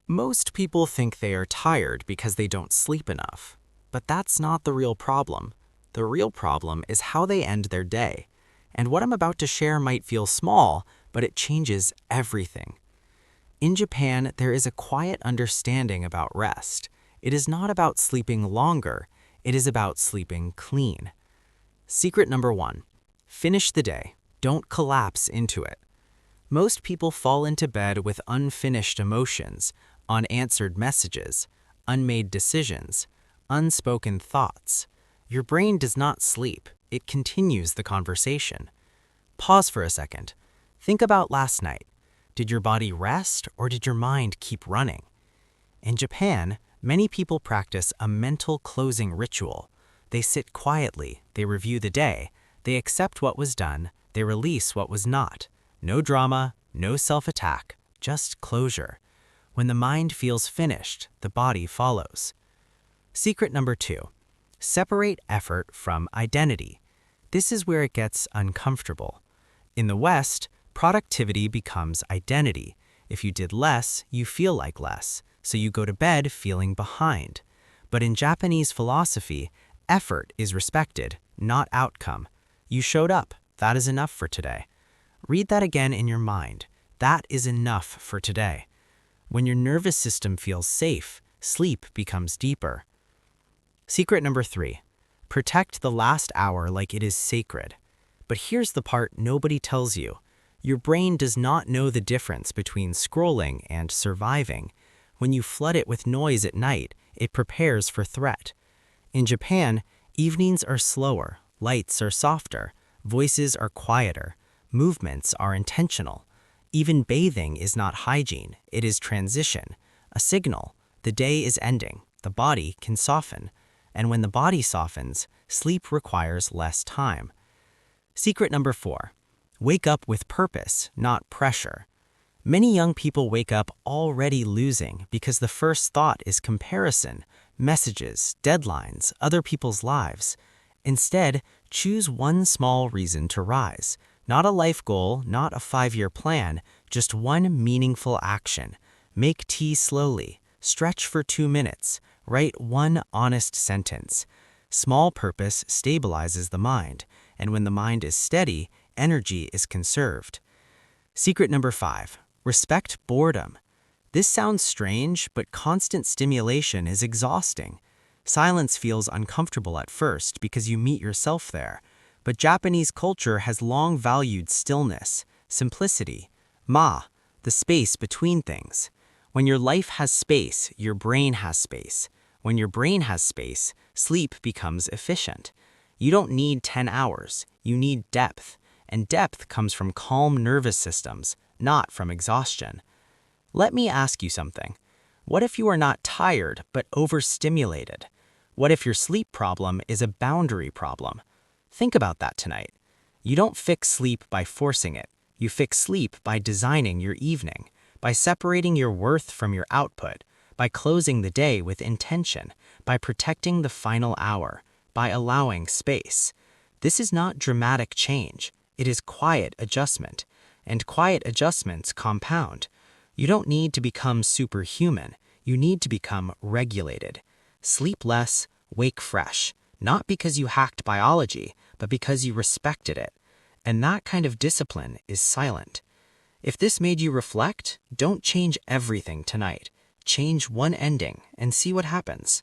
Most people think they are tired because they don't sleep enough. But that's not the real problem. The real problem is how they end their day. And what I'm about to share might feel small, but it changes everything. In Japan, there is a quiet understanding about rest. It is not about sleeping longer, it is about sleeping clean. Secret number 1. Finish the day. Don't collapse into it. Most people fall into bed with unfinished emotions, unanswered messages, unmade decisions, unspoken thoughts. Your brain does not sleep, it continues the conversation. Pause for a second. Think about last night. Did your body rest or did your mind keep running? In Japan, many people practice a mental closing ritual. They sit quietly, they review the day, they accept what was done, they release what was not. No drama, no self-attack, just closure. When the mind feels finished, the body follows. Secret number 2. Separate effort from identity. This is where it gets uncomfortable. In the West, productivity becomes identity. If you did less, you feel like less, so you go to bed feeling behind. But in Japanese philosophy, effort is respected, not outcome. You showed up. That is enough for today. Read that again in your mind. That is enough for today. When your nervous system feels safe, sleep becomes deeper. Secret number 3. Protect the last hour like it is sacred. But here's the part nobody tells you. Your brain does not know the difference between scrolling and surviving. When you flood it with noise at night, it prepares for threat. In Japan, evenings are slower, lights are softer, voices are quieter, movements are intentional. Even bathing is not hygiene, it is transition, a signal. The day is ending, the body can soften. And when the body softens, sleep requires less time. Secret number 4. Wake up with purpose, not pressure. Many young people wake up already losing because the first thought is comparison, messages, deadlines, other people's lives. Instead, choose one small reason to rise. Not a life goal, not a 5-year plan, just one meaningful action. Make tea slowly, stretch for 2 minutes, write one honest sentence. Small purpose stabilizes the mind, and when the mind is steady, energy is conserved. Secret number 5. Respect boredom. This sounds strange, but constant stimulation is exhausting. Silence feels uncomfortable at first because you meet yourself there. But Japanese culture has long valued stillness, simplicity, the space between things. When your life has space, your brain has space. When your brain has space, sleep becomes efficient. You don't need 10 hours, you need depth. And depth comes from calm nervous systems, not from exhaustion. Let me ask you something. What if you are not tired, but overstimulated? What if your sleep problem is a boundary problem? Think about that tonight. You don't fix sleep by forcing it. You fix sleep by designing your evening, by separating your worth from your output, by closing the day with intention, by protecting the final hour, by allowing space. This is not dramatic change. It is quiet adjustment. And quiet adjustments compound. You don't need to become superhuman. You need to become regulated. Sleep less, wake fresh. Not because you hacked biology, but because you respected it. And that kind of discipline is silent. If this made you reflect, don't change everything tonight. Change one ending and see what happens.